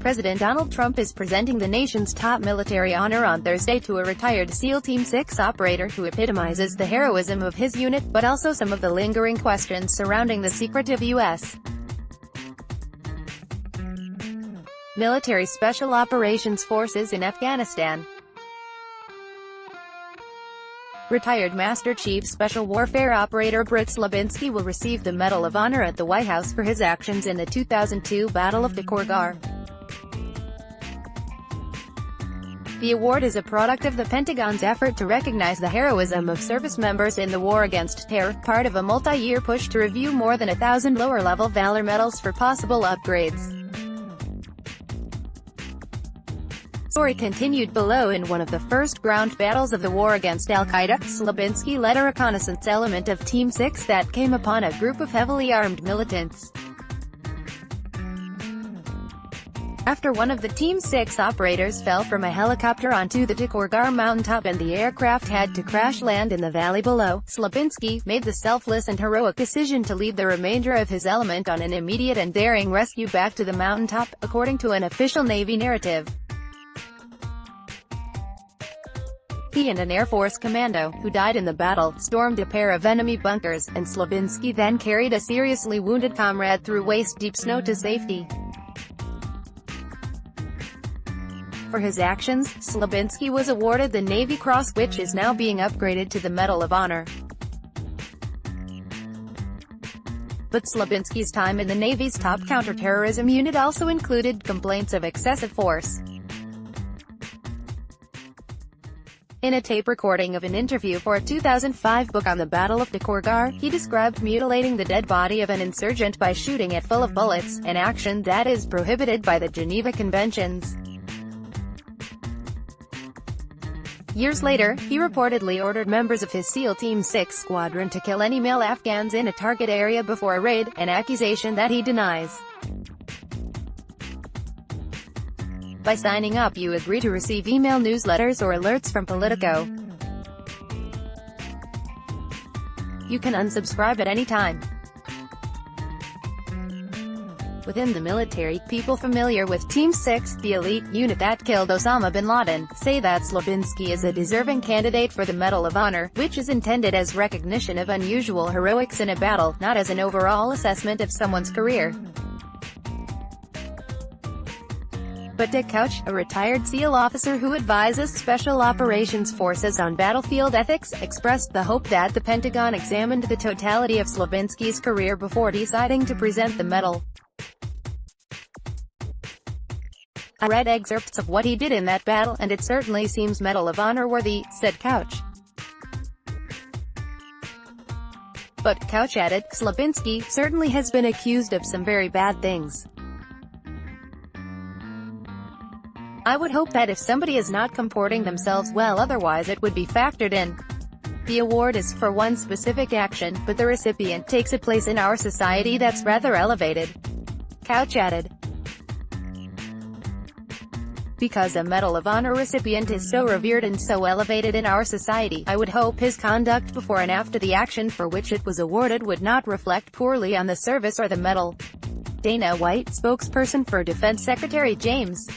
President Donald Trump is presenting the nation's top military honor on Thursday to a retired SEAL Team 6 operator who epitomizes the heroism of his unit, but also some of the lingering questions surrounding the secretive U.S. military Special Operations Forces in Afghanistan. Retired Master Chief Special Warfare Operator Britt Slabinski will receive the Medal of Honor at the White House for his actions in the 2002 Battle of Takur Ghar. The award is a product of the Pentagon's effort to recognize the heroism of service members in the war against terror, part of a multi-year push to review more than 1,000 lower-level valor medals for possible upgrades. Story continued below. In one of the first ground battles of the war against Al-Qaeda, Slabinski led a reconnaissance element of Team 6 that came upon a group of heavily armed militants. After one of the Team 6 operators fell from a helicopter onto the Takur Ghar mountaintop and the aircraft had to crash land in the valley below, Slabinski made the selfless and heroic decision to lead the remainder of his element on an immediate and daring rescue back to the mountaintop, according to an official Navy narrative. He and an Air Force commando, who died in the battle, stormed a pair of enemy bunkers, and Slabinski then carried a seriously wounded comrade through waist-deep snow to safety. For his actions, Slabinski was awarded the Navy Cross, which is now being upgraded to the Medal of Honor. But Slabinski's time in the Navy's top counterterrorism unit also included complaints of excessive force. In a tape recording of an interview for a 2005 book on the Battle of Takur Ghar, he described mutilating the dead body of an insurgent by shooting it full of bullets, an action that is prohibited by the Geneva Conventions. Years later, he reportedly ordered members of his SEAL Team 6 squadron to kill any male Afghans in a target area before a raid, an accusation that he denies. By signing up, you agree to receive email newsletters or alerts from Politico. You can unsubscribe at any time. Within the military, people familiar with Team 6, the elite unit that killed Osama bin Laden, say that Slabinski is a deserving candidate for the Medal of Honor, which is intended as recognition of unusual heroics in a battle, not as an overall assessment of someone's career. But Dick Couch, a retired SEAL officer who advises Special Operations Forces on battlefield ethics, expressed the hope that the Pentagon examined the totality of Slabinski's career before deciding to present the medal. "I read excerpts of what he did in that battle, and it certainly seems Medal of Honor worthy," said Couch. But, Couch added, Slabinski certainly has been accused of some very bad things. "I would hope that if somebody is not comporting themselves well otherwise it would be factored in. The award is for one specific action, but the recipient takes a place in our society that's rather elevated," Couch added. "Because a Medal of Honor recipient is so revered and so elevated in our society, I would hope his conduct before and after the action for which it was awarded would not reflect poorly on the service or the medal." Dana White, spokesperson for Defense Secretary James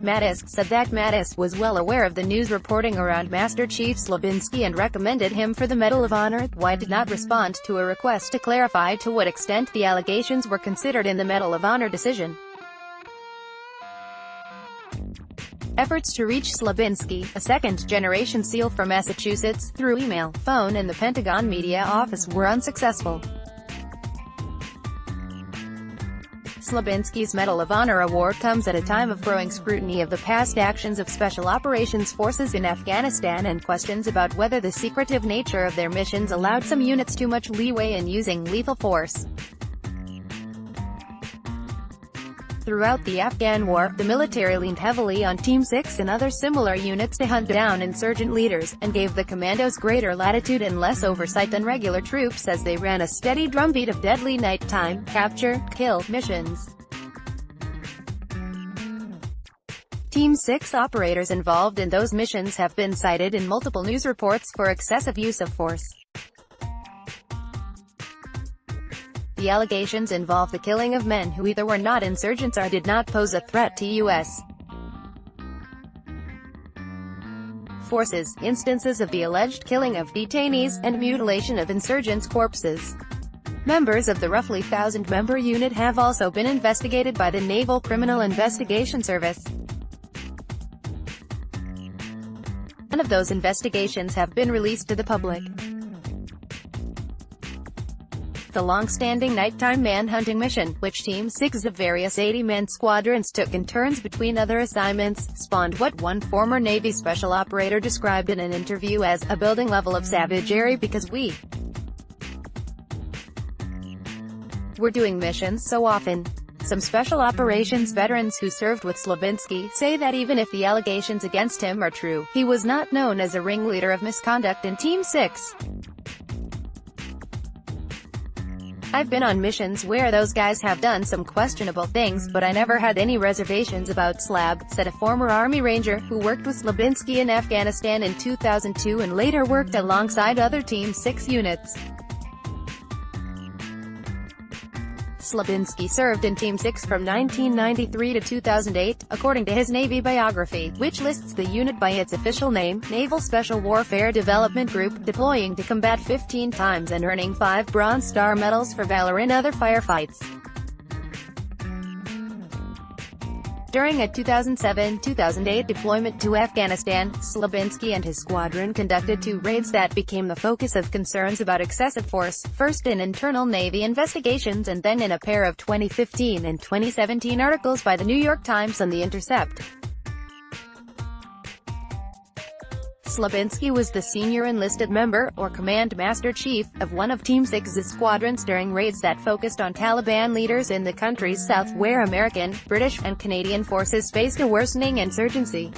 Mattis, said that Mattis was well aware of the news reporting around Master Chief Slabinski and recommended him for the Medal of Honor. White did not respond to a request to clarify to what extent the allegations were considered in the Medal of Honor decision. Efforts to reach Slabinski, a second-generation SEAL from Massachusetts, through email, phone and the Pentagon media office were unsuccessful. Slabinski's Medal of Honor award comes at a time of growing scrutiny of the past actions of Special Operations Forces in Afghanistan and questions about whether the secretive nature of their missions allowed some units too much leeway in using lethal force. Throughout the Afghan war, the military leaned heavily on Team 6 and other similar units to hunt down insurgent leaders, and gave the commandos greater latitude and less oversight than regular troops as they ran a steady drumbeat of deadly nighttime, capture, kill missions. Team 6 operators involved in those missions have been cited in multiple news reports for excessive use of force. The allegations involve the killing of men who either were not insurgents or did not pose a threat to U.S. forces, instances of the alleged killing of detainees, and mutilation of insurgents' corpses. Members of the roughly 1,000-member unit have also been investigated by the Naval Criminal Investigation Service. None of those investigations have been released to the public. The long-standing nighttime manhunting mission, which Team 6 of various 80-man squadrons took in turns between other assignments, spawned what one former Navy special operator described in an interview as a building level of savagery because we're doing missions so often. Some special operations veterans who served with Slabinski say that even if the allegations against him are true, he was not known as a ringleader of misconduct in Team 6. I've been on missions where those guys have done some questionable things, but I never had any reservations about Slab, said a former Army Ranger, who worked with Slabinski in Afghanistan in 2002 and later worked alongside other Team 6 units. Slabinski served in Team 6 from 1993 to 2008, according to his Navy biography, which lists the unit by its official name, Naval Special Warfare Development Group, deploying to combat 15 times and earning 5 Bronze Star medals for valor in other firefights. During a 2007-2008 deployment to Afghanistan, Slabinski and his squadron conducted 2 raids that became the focus of concerns about excessive force, first in internal Navy investigations and then in a pair of 2015 and 2017 articles by The New York Times and The Intercept. Slabinski was the senior enlisted member, or Command Master Chief, of one of Team 6's squadrons during raids that focused on Taliban leaders in the country's south where American, British, and Canadian forces faced a worsening insurgency.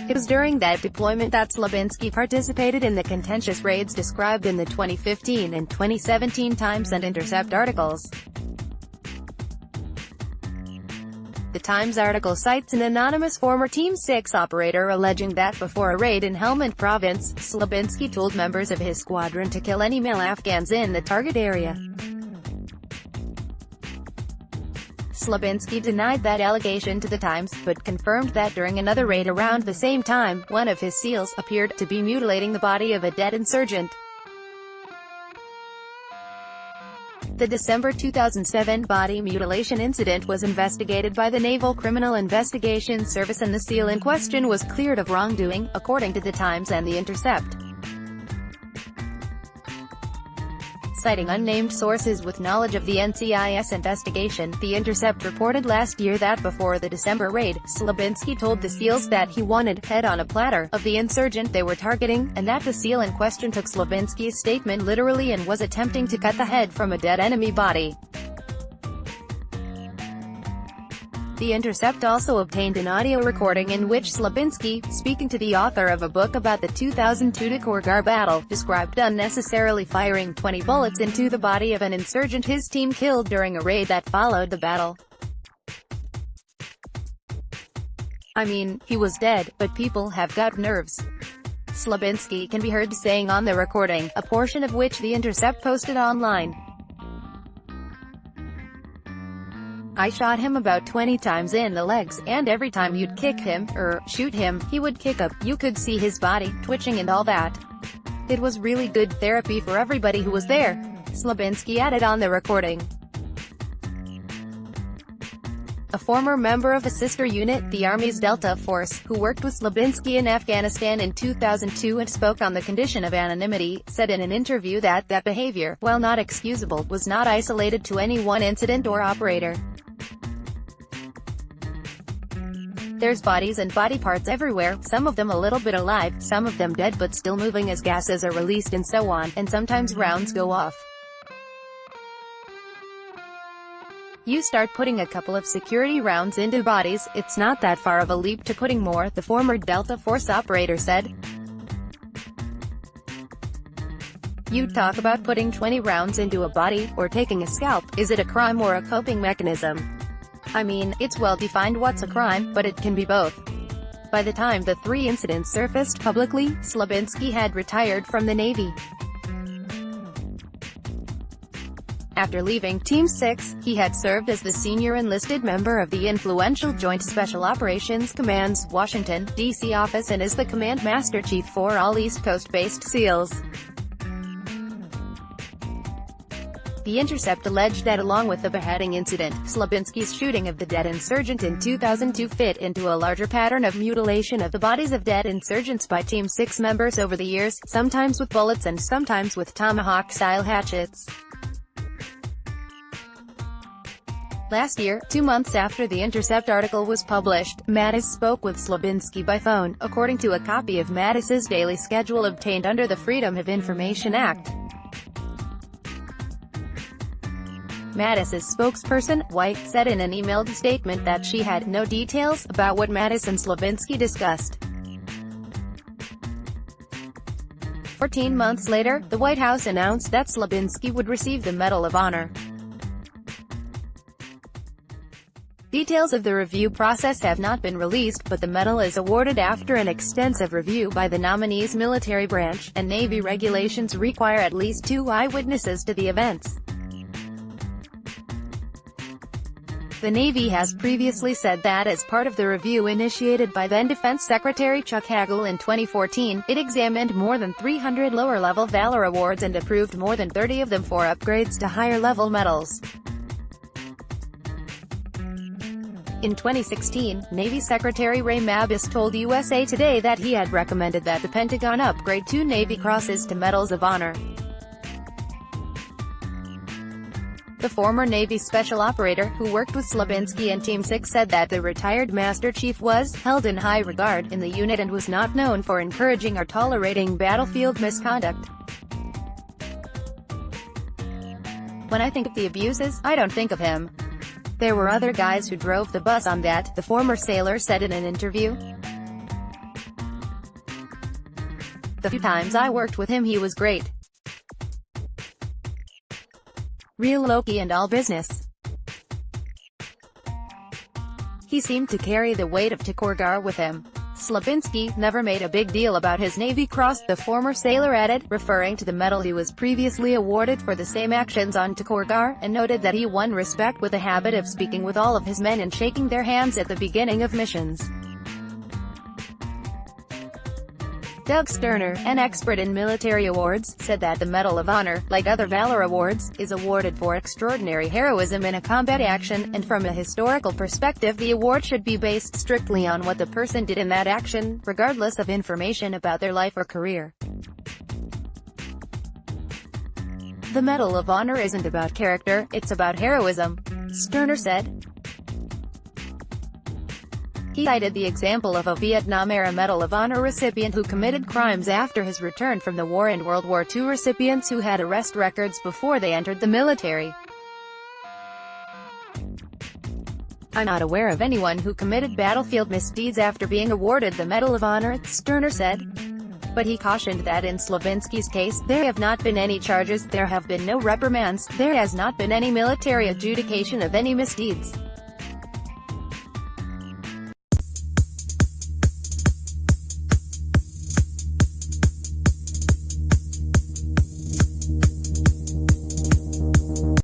It was during that deployment that Slabinski participated in the contentious raids described in the 2015 and 2017 Times and Intercept articles. The Times article cites an anonymous former Team 6 operator alleging that before a raid in Helmand Province, Slabinski told members of his squadron to kill any male Afghans in the target area. Slabinski denied that allegation to the Times, but confirmed that during another raid around the same time, one of his SEALs appeared to be mutilating the body of a dead insurgent. The December 2007 body mutilation incident was investigated by the Naval Criminal Investigation Service and the SEAL in question was cleared of wrongdoing, according to The Times and The Intercept. Citing unnamed sources with knowledge of the NCIS investigation, The Intercept reported last year that before the December raid, Slabinski told the SEALs that he wanted head on a platter of the insurgent they were targeting, and that the SEAL in question took Slabinski's statement literally and was attempting to cut the head from a dead enemy body. The Intercept also obtained an audio recording in which Slabinski, speaking to the author of a book about the 2002 Takur Ghar battle, described unnecessarily firing 20 bullets into the body of an insurgent his team killed during a raid that followed the battle. I mean, he was dead, but people have got nerves. Slabinski can be heard saying on the recording, a portion of which The Intercept posted online. I shot him about 20 times in the legs, and every time you'd kick him, or shoot him, he would kick up. You could see his body, twitching and all that. It was really good therapy for everybody who was there, Slabinski added on the recording. A former member of a sister unit, the Army's Delta Force, who worked with Slabinski in Afghanistan in 2002 and spoke on the condition of anonymity, said in an interview that behavior, while not excusable, was not isolated to any one incident or operator. There's bodies and body parts everywhere, some of them a little bit alive, some of them dead but still moving as gases are released and so on, and sometimes rounds go off. You start putting a couple of security rounds into bodies, it's not that far of a leap to putting more, the former Delta Force operator said. You talk about putting 20 rounds into a body, or taking a scalp, is it a crime or a coping mechanism? I mean, it's well defined what's a crime, but it can be both. By the time the 3 incidents surfaced publicly, Slabinski had retired from the Navy. After leaving Team 6, he had served as the senior enlisted member of the influential Joint Special Operations Command's Washington, D.C. office and is the Command Master Chief for all East Coast-based SEALs. The Intercept alleged that along with the beheading incident, Slabinski's shooting of the dead insurgent in 2002 fit into a larger pattern of mutilation of the bodies of dead insurgents by Team 6 members over the years, sometimes with bullets and sometimes with tomahawk-style hatchets. Last year, 2 months after the Intercept article was published, Mattis spoke with Slabinski by phone, according to a copy of Mattis's daily schedule obtained under the Freedom of Information Act. Mattis's spokesperson, White, said in an emailed statement that she had no details about what Mattis and Slabinski discussed. 14 months later, the White House announced that Slabinski would receive the Medal of Honor. Details of the review process have not been released, but the medal is awarded after an extensive review by the nominee's military branch, and Navy regulations require at least 2 eyewitnesses to the events. The Navy has previously said that as part of the review initiated by then Defense Secretary Chuck Hagel in 2014, it examined more than 300 lower-level Valor Awards and approved more than 30 of them for upgrades to higher-level medals. In 2016, Navy Secretary Ray Mabus told USA Today that he had recommended that the Pentagon upgrade 2 Navy crosses to Medals of Honor. The former Navy special operator, who worked with Slabinski and Team 6, said that the retired Master Chief was held in high regard in the unit and was not known for encouraging or tolerating battlefield misconduct. "When I think of the abuses, I don't think of him. There were other guys who drove the bus on that," the former sailor said in an interview. "The few times I worked with him he was great. Real low-key and all business. He seemed to carry the weight of Takur Ghar with him." Slabinski never made a big deal about his Navy Cross, the former sailor added, referring to the medal he was previously awarded for the same actions on Takur Ghar, and noted that he won respect with a habit of speaking with all of his men and shaking their hands at the beginning of missions. Doug Sterner, an expert in military awards, said that the Medal of Honor, like other Valor Awards, is awarded for extraordinary heroism in a combat action, and from a historical perspective the award should be based strictly on what the person did in that action, regardless of information about their life or career. "The Medal of Honor isn't about character, it's about heroism," Sterner said. He cited the example of a Vietnam-era Medal of Honor recipient who committed crimes after his return from the war and World War II recipients who had arrest records before they entered the military. "I'm not aware of anyone who committed battlefield misdeeds after being awarded the Medal of Honor," Sterner said. But he cautioned that in Slabinski's case, there have not been any charges, there have been no reprimands, there has not been any military adjudication of any misdeeds.